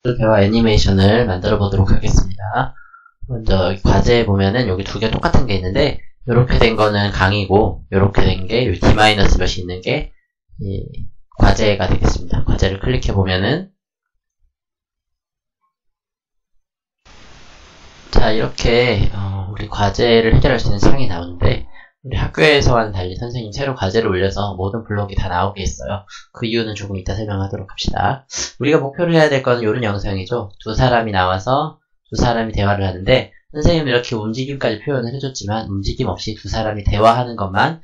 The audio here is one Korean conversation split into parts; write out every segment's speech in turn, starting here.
대화 애니메이션을 만들어 보도록 하겠습니다. 먼저 과제에 보면은 여기 두 개 똑같은 게 있는데 이렇게 된 거는 강의고 이렇게 된 게 D-몇이 있는 게 과제가 되겠습니다. 과제를 클릭해 보면은 자 이렇게 우리 과제를 해결할 수 있는 창이 나오는데 우리 학교에서와는 달리 선생님 새로 과제를 올려서 모든 블록이 다 나오게 했어요. 그 이유는 조금 이따 설명하도록 합시다. 우리가 목표를 해야 될 거는 이런 영상이죠. 두 사람이 나와서 두 사람이 대화를 하는데 선생님은 이렇게 움직임까지 표현을 해줬지만 움직임 없이 두 사람이 대화하는 것만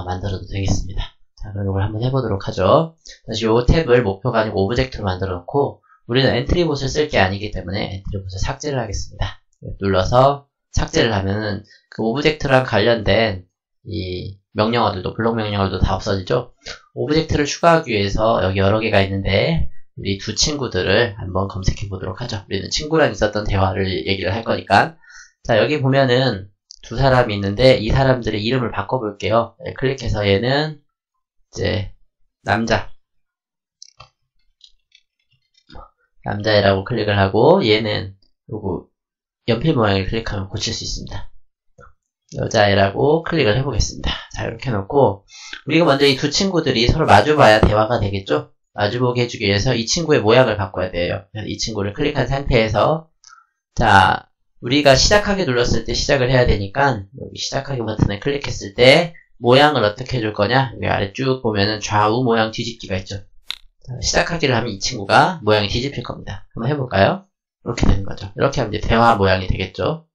만들어도 되겠습니다. 자, 그럼 이걸 한번 해보도록 하죠. 다시 이 탭을 목표가 아니고 오브젝트로 만들어 놓고 우리는 엔트리봇을 쓸 게 아니기 때문에 엔트리봇을 삭제를 하겠습니다. 눌러서 삭제를 하면은 그 오브젝트랑 관련된 이 명령어들도 블록 명령어들도 다 없어지죠. 오브젝트를 추가하기 위해서 여기 여러 개가 있는데 우리 두 친구들을 한번 검색해 보도록 하죠. 우리는 친구랑 있었던 대화를 얘기를 할 거니까. 자 여기 보면은 두 사람이 있는데 이 사람들의 이름을 바꿔볼게요. 네, 클릭해서 얘는 이제 남자애라고 클릭을 하고 얘는 요거 연필 모양을 클릭하면 고칠 수 있습니다. 여자애라고 클릭을 해보겠습니다. 자 이렇게 해놓고 우리가 먼저 이 두 친구들이 서로 마주봐야 대화가 되겠죠. 마주보게 해주기 위해서 이 친구의 모양을 바꿔야 돼요. 그래서 이 친구를 클릭한 상태에서 자 우리가 시작하기 눌렀을 때 시작을 해야 되니까 여기 시작하기 버튼을 클릭했을 때 모양을 어떻게 해줄 거냐. 여기 아래 쭉 보면은 좌우 모양 뒤집기가 있죠. 자, 시작하기를 하면 이 친구가 모양이 뒤집힐 겁니다. 한번 해볼까요? 이렇게 되는 거죠. 이렇게 하면 이제 대화 모양이 되겠죠.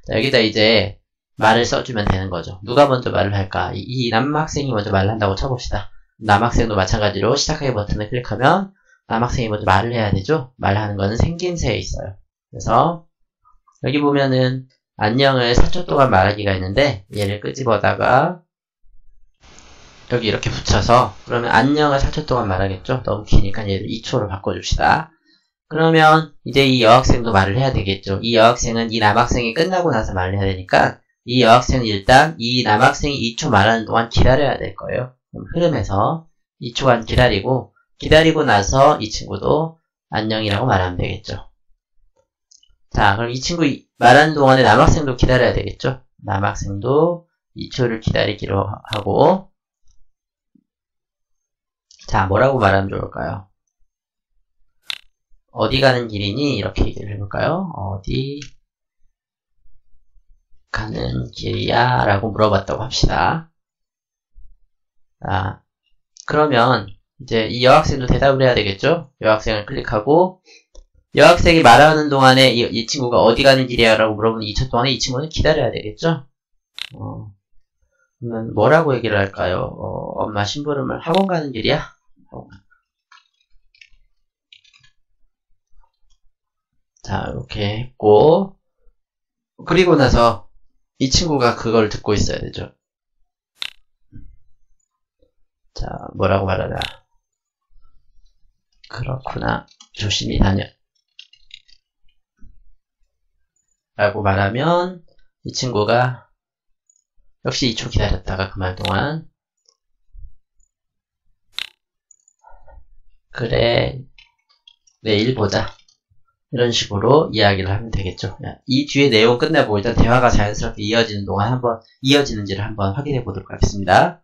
자, 여기다 이제 말을 써주면 되는 거죠. 누가 먼저 말을 할까? 이 남학생이 먼저 말을 한다고 쳐봅시다. 남학생도 마찬가지로 시작하기 버튼을 클릭하면 남학생이 먼저 말을 해야 되죠. 말하는 거는 생김새에 있어요. 그래서 여기 보면은 안녕을 4초 동안 말하기가 있는데 얘를 끄집어다가 여기 이렇게 붙여서 그러면 안녕을 4초 동안 말하겠죠. 너무 기니까 얘를 2초로 바꿔줍시다. 그러면 이제 이 여학생도 말을 해야 되겠죠. 이 여학생은 이 남학생이 끝나고 나서 말을 해야 되니까 이 여학생은 일단 이 남학생이 2초 말하는 동안 기다려야 될 거예요. 그럼 흐름에서 2초간 기다리고 나서 이 친구도 안녕이라고 말하면 되겠죠. 자, 그럼 이 친구 말하는 동안에 남학생도 기다려야 되겠죠. 남학생도 2초를 기다리기로 하고 자, 뭐라고 말하면 좋을까요? 어디 가는 길이니? 이렇게 얘기를 해볼까요? 어디 가는 길이야? 라고 물어봤다고 합시다. 자, 그러면 이제 이 여학생도 대답을 해야 되겠죠? 여학생을 클릭하고 여학생이 말하는 동안에 이 친구가 어디 가는 길이야? 라고 물어보는 2초 동안에 이 친구는 기다려야 되겠죠? 그러면 뭐라고 얘기를 할까요? 엄마 심부름을 학원 가는 길이야? 자, 이렇게 했고 그리고 나서 이 친구가 그걸 듣고 있어야 되죠. 자, 뭐라고 말하나? 그렇구나. 조심히 다녀. 라고 말하면 이 친구가 역시 2초 기다렸다가 그 말 동안 그래 내일 보자. 이런 식으로 이야기를 하면 되겠죠. 이 뒤에 내용 끝내고 일단 대화가 자연스럽게 이어지는지를 한번 확인해 보도록 하겠습니다.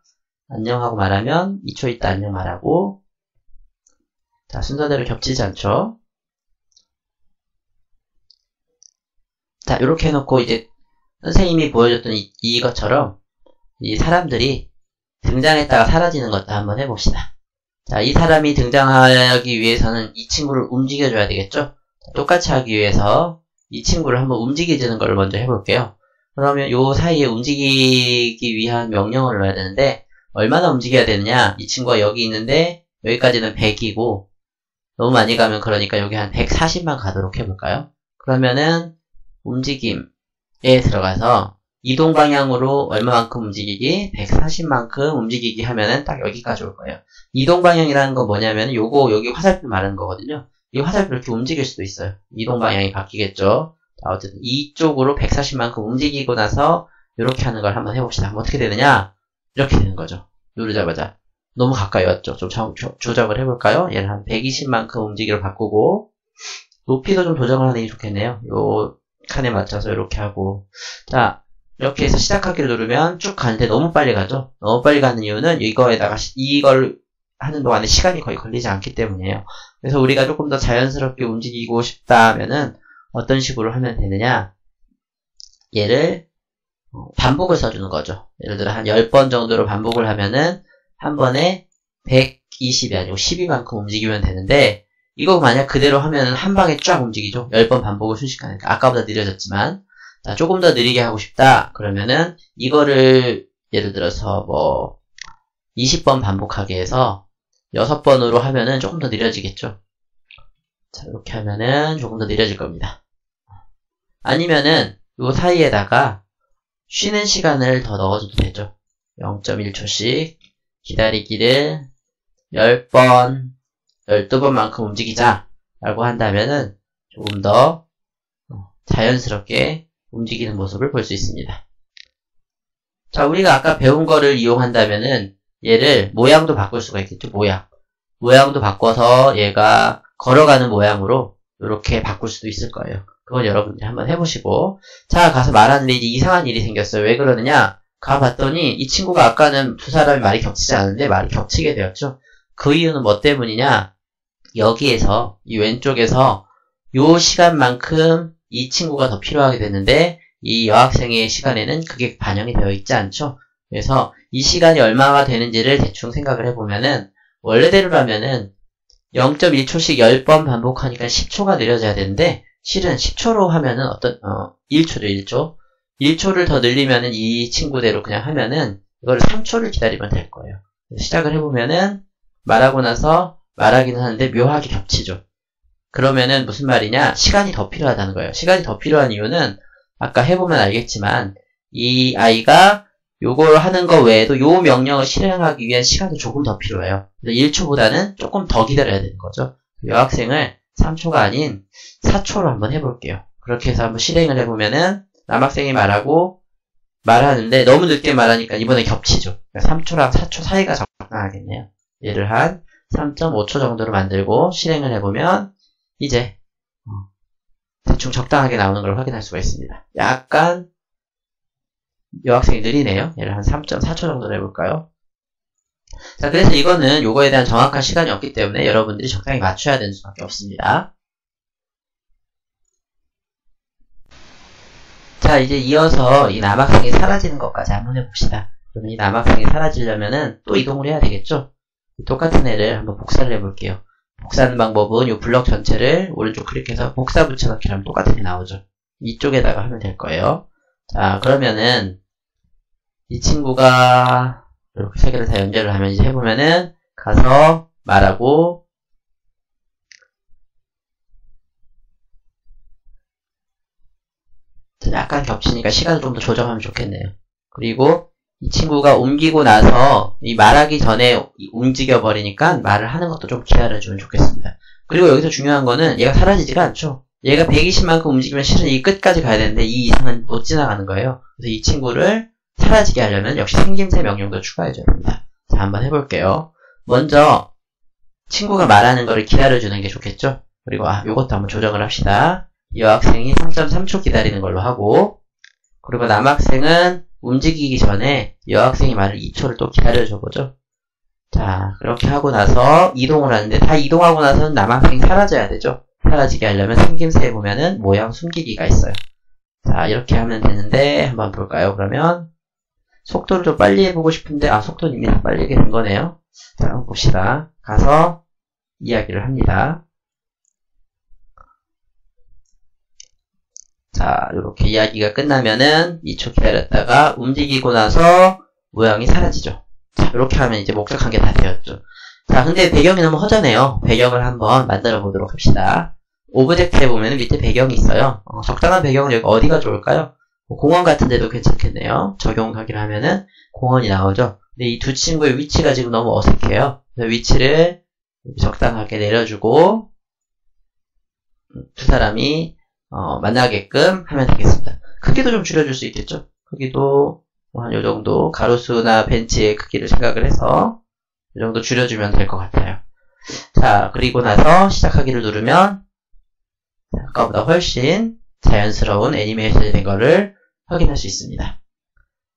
안녕하고 말하면 2초 있다 안녕 말하고 자 순서대로 겹치지 않죠. 자 이렇게 해놓고 이제 선생님이 보여줬던 이것처럼 이 사람들이 등장했다가 사라지는 것도 한번 해봅시다. 자 이 사람이 등장하기 위해서는 이 친구를 움직여줘야 되겠죠. 똑같이 하기 위해서 이 친구를 한번 움직여주는 걸 먼저 해볼게요. 그러면 요 사이에 움직이기 위한 명령어를 넣어야 되는데 얼마나 움직여야 되느냐. 이 친구가 여기 있는데 여기까지는 100이고 너무 많이 가면 그러니까 여기 한 140만 가도록 해볼까요? 그러면은 움직임에 들어가서 이동 방향으로 얼마만큼 움직이기? 140만큼 움직이기 하면은 딱 여기까지 올 거예요. 이동 방향이라는 건 뭐냐면 요거 여기 화살표 말하는 거거든요. 이 화살표 이렇게 움직일 수도 있어요. 이동 방향이 바뀌겠죠. 자, 어쨌든 이쪽으로 140만큼 움직이고 나서 이렇게 하는 걸 한번 해봅시다. 그럼 어떻게 되느냐? 이렇게 되는 거죠. 누르자마자. 너무 가까이 왔죠. 좀 조정을 해볼까요? 얘를 한 120만큼 움직이로 바꾸고 높이도 좀 조정을 하는 게 좋겠네요. 요 칸에 맞춰서 이렇게 하고. 자, 이렇게 해서 시작하기를 누르면 쭉 가는데 너무 빨리 가죠? 너무 빨리 가는 이유는 이거에다가 이걸 하는 동안에 시간이 거의 걸리지 않기 때문이에요. 그래서 우리가 조금 더 자연스럽게 움직이고 싶다 하면은 어떤 식으로 하면 되느냐? 얘를 반복을 써주는 거죠. 예를 들어 한 10번 정도로 반복을 하면은 한 번에 120이 아니고 12만큼 움직이면 되는데 이거 만약 그대로 하면은 한 방에 쫙 움직이죠. 10번 반복을 순식간에. 아까보다 느려졌지만 자, 조금 더 느리게 하고 싶다. 그러면은 이거를 예를 들어서 뭐 20번 반복하게 해서 6번으로 하면은 조금 더 느려지겠죠. 자, 이렇게 하면은 조금 더 느려질 겁니다. 아니면은 요 사이에다가 쉬는 시간을 더 넣어줘도 되죠. 0.1초씩 기다리기를 10번, 12번만큼 움직이자 라고 한다면은 조금 더 자연스럽게 움직이는 모습을 볼 수 있습니다. 자, 우리가 아까 배운 거를 이용한다면은 얘를 모양도 바꿀 수가 있겠죠. 모양도 바꿔서 얘가 걸어가는 모양으로 이렇게 바꿀 수도 있을 거예요. 그건 여러분들이 한번 해보시고. 자, 가서 말하는데 이제 이상한 일이 생겼어요. 왜 그러느냐? 가봤더니 이 친구가 아까는 두 사람이 말이 겹치지 않은데 말이 겹치게 되었죠. 그 이유는 뭐 때문이냐? 여기에서 이 왼쪽에서 요 시간만큼 이 친구가 더 필요하게 됐는데 이 여학생의 시간에는 그게 반영이 되어 있지 않죠. 그래서 이 시간이 얼마가 되는지를 대충 생각을 해보면은 원래대로라면은 0.1초씩 10번 반복하니까 10초가 느려져야 되는데 실은 10초로 하면은 1초죠. 1초를 더 늘리면은 이 친구대로 그냥 하면은 이걸 3초를 기다리면 될 거예요. 시작을 해보면은 말하고 나서 말하기는 하는데 묘하게 겹치죠. 그러면은 무슨 말이냐? 시간이 더 필요하다는 거예요. 시간이 더 필요한 이유는 아까 해보면 알겠지만 이 아이가 요걸 하는 거 외에도 요 명령을 실행하기 위한 시간이 조금 더 필요해요. 1초보다는 조금 더 기다려야 되는 거죠. 여학생을 3초가 아닌 4초로 한번 해볼게요. 그렇게 해서 한번 실행을 해보면은 남학생이 말하는데 너무 늦게 말하니까 이번에 겹치죠. 3초랑 4초 사이가 적당하겠네요. 얘를 한 3.5초 정도로 만들고 실행을 해보면 이제 대충 적당하게 나오는 걸 확인할 수가 있습니다. 약간 여학생이 느리네요. 얘를 한 3.4초 정도로 해볼까요? 자, 그래서 이거는 요거에 대한 정확한 시간이 없기 때문에 여러분들이 적당히 맞춰야 되는 수밖에 없습니다. 자, 이제 이어서 이 남학생이 사라지는 것까지 한번 해봅시다. 그러면 이 남학생이 사라지려면은 또 이동을 해야 되겠죠? 똑같은 애를 한번 복사를 해볼게요. 복사하는 방법은 이 블럭 전체를 오른쪽 클릭해서 복사 붙여넣기 하면 똑같은 게 나오죠. 이쪽에다가 하면 될 거예요. 자, 그러면은 이 친구가 이렇게 세 개를 다 연결을 하면 이제 해보면은 가서 말하고 약간 겹치니까 시간을 좀 더 조정하면 좋겠네요. 그리고 이 친구가 옮기고 나서 이 말하기 전에 움직여 버리니까 말을 하는 것도 좀 기다려주면 좋겠습니다. 그리고 여기서 중요한 거는 얘가 사라지지가 않죠. 얘가 120만큼 움직이면 실은 이 끝까지 가야 되는데 이 이상은 못 지나가는 거예요. 그래서 이 친구를 사라지게 하려면 역시 생김새 명령도 추가해줘야 됩니다. 자, 한번 해볼게요. 먼저 친구가 말하는 거를 기다려주는 게 좋겠죠. 그리고 요것도 한번 조정을 합시다. 이 여학생이 3.3초 기다리는 걸로 하고, 그리고 남학생은 움직이기 전에 여학생이 말을 2초를 또 기다려줘보죠. 자, 그렇게 하고 나서 이동을 하는데 다 이동하고 나서는 남학생이 사라져야 되죠. 사라지게 하려면 생김새에 보면은 모양 숨기기가 있어요. 자, 이렇게 하면 되는데 한번 볼까요? 그러면 속도를 좀 빨리 해보고 싶은데 속도는 이미 다 빨리 된 거네요. 자, 한번 봅시다. 가서 이야기를 합니다. 자, 이렇게 이야기가 끝나면은 2초 기다렸다가 움직이고 나서 모양이 사라지죠. 자, 이렇게 하면 이제 목적한 게 다 되었죠. 자, 근데 배경이 너무 허전해요. 배경을 한번 만들어 보도록 합시다. 오브젝트에 보면 밑에 배경이 있어요. 적당한 배경은 여기 어디가 좋을까요? 공원 같은 데도 괜찮겠네요. 적용하기를 하면은 공원이 나오죠. 근데 이 두 친구의 위치가 지금 너무 어색해요. 그래서 위치를 적당하게 내려주고 두 사람이 만나게끔 하면 되겠습니다. 크기도 좀 줄여줄 수 있겠죠? 크기도 한 요 정도 가로수나 벤치의 크기를 생각을 해서 이 정도 줄여주면 될 것 같아요. 자, 그리고 나서 시작하기를 누르면 아까보다 훨씬 자연스러운 애니메이션이 된 거를 확인할 수 있습니다.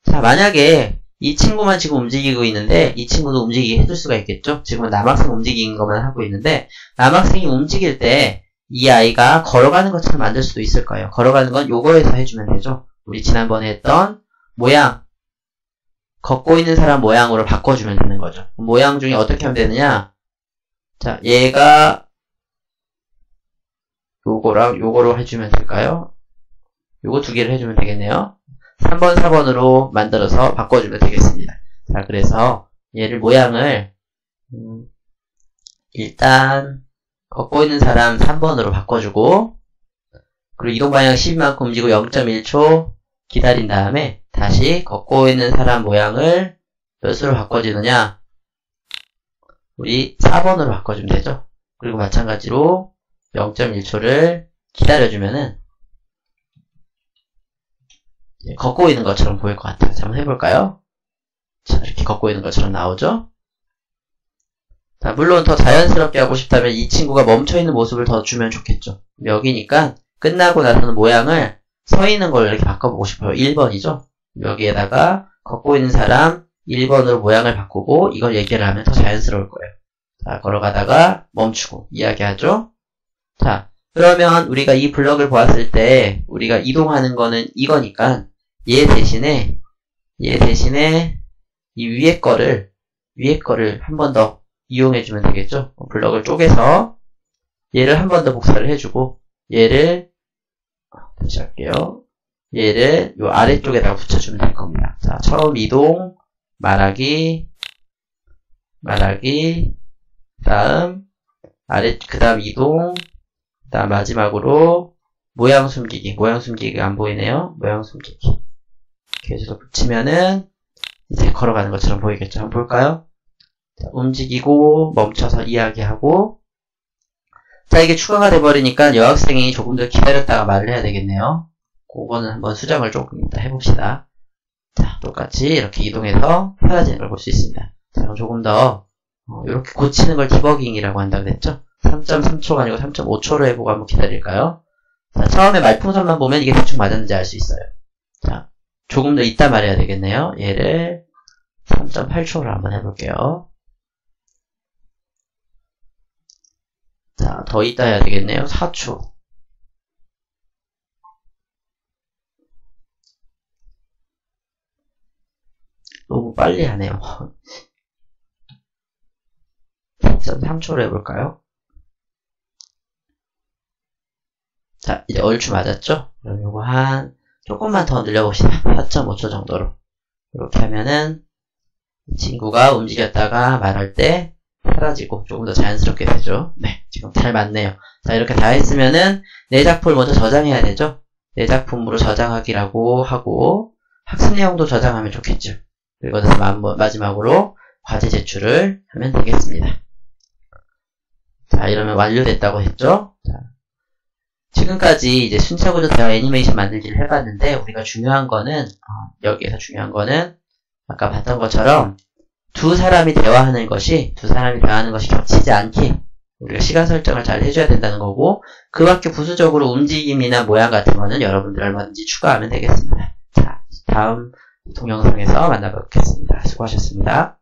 자, 만약에 이 친구만 지금 움직이고 있는데 이 친구도 움직이게 해줄 수가 있겠죠? 지금은 남학생 움직이는 것만 하고 있는데 남학생이 움직일 때 이 아이가 걸어가는 것처럼 만들 수도 있을 거예요. 걸어가는 건 요거에서 해주면 되죠. 우리 지난번에 했던 모양, 걷고 있는 사람 모양으로 바꿔주면 되는 거죠. 모양 중에 어떻게 하면 되느냐? 자, 얘가 요거랑 요거로 해주면 될까요? 요거 두 개를 해주면 되겠네요. 3번, 4번으로 만들어서 바꿔주면 되겠습니다. 자, 그래서 얘를 모양을 일단 걷고 있는 사람 3번으로 바꿔주고 그리고 이동 방향 12만큼 움직이고 0.1초 기다린 다음에 다시 걷고 있는 사람 모양을 몇으로 바꿔주느냐? 우리 4번으로 바꿔주면 되죠. 그리고 마찬가지로 0.1초를 기다려주면은 걷고 있는 것처럼 보일 것 같아요. 자, 한번 해볼까요? 자, 이렇게 걷고 있는 것처럼 나오죠? 자, 물론 더 자연스럽게 하고 싶다면 이 친구가 멈춰있는 모습을 더 주면 좋겠죠. 여기니까 끝나고 나서는 모양을 서 있는 걸로 이렇게 바꿔보고 싶어요. 1번이죠? 여기에다가 걷고 있는 사람 1번으로 모양을 바꾸고 이걸 얘기를 하면 더 자연스러울 거예요. 자, 걸어가다가 멈추고 이야기하죠? 자, 그러면 우리가 이 블럭을 보았을 때 우리가 이동하는 거는 이거니까 얘 대신에 이 위에 거를 한 번 더 이용해주면 되겠죠? 블럭을 쪼개서 얘를 한 번 더 복사를 해주고 얘를 다시 할게요. 얘를 요 아래쪽에다가 붙여주면 될 겁니다. 자, 처음 이동, 말하기, 다음 이동, 다음 마지막으로 모양 숨기기가 안 보이네요. 모양 숨기기. 이렇게 해서 붙이면은 이제 걸어가는 것처럼 보이겠죠? 한번 볼까요? 자, 움직이고 멈춰서 이야기하고 자, 이게 추가가 돼버리니까 여학생이 조금 더 기다렸다가 말을 해야 되겠네요. 그거는 한번 수정을 조금 이따 해봅시다. 자, 똑같이 이렇게 이동해서 사라지는 걸 볼 수 있습니다. 자, 그럼 조금 더 이렇게 고치는 걸 디버깅이라고 한다고 그랬죠? 3.3초가 아니고 3.5초로 해보고 한번 기다릴까요? 자, 처음에 말풍선만 보면 이게 대충 맞았는지 알 수 있어요. 자, 조금 더 이따 말해야 되겠네요. 얘를 3.8초로 한번 해볼게요. 자, 더 이따 해야 되겠네요. 4초. 너무 빨리 하네요. 4.3초로 해볼까요? 자, 이제 얼추 맞았죠? 그럼 요거 조금만 더 늘려봅시다. 4.5초 정도로. 이렇게 하면은 이 친구가 움직였다가 말할 때 사라지고 조금 더 자연스럽게 되죠. 네, 지금 잘 맞네요. 자, 이렇게 다 했으면은 내 작품을 먼저 저장해야 되죠. 내 작품으로 저장하기라고 하고 학습 내용도 저장하면 좋겠죠. 그리고 마지막으로 과제 제출을 하면 되겠습니다. 자, 이러면 완료됐다고 했죠. 자, 지금까지 이제 순차구조 대화 애니메이션 만들기를 해봤는데 우리가 중요한 거는 여기에서 중요한 거는 아까 봤던 것처럼 두 사람이 대화하는 것이 겹치지 않게 우리가 시간 설정을 잘 해줘야 된다는 거고 그 밖에 부수적으로 움직임이나 모양 같은 거는 여러분들 얼마든지 추가하면 되겠습니다. 자, 다음 동영상에서 만나뵙겠습니다. 수고하셨습니다.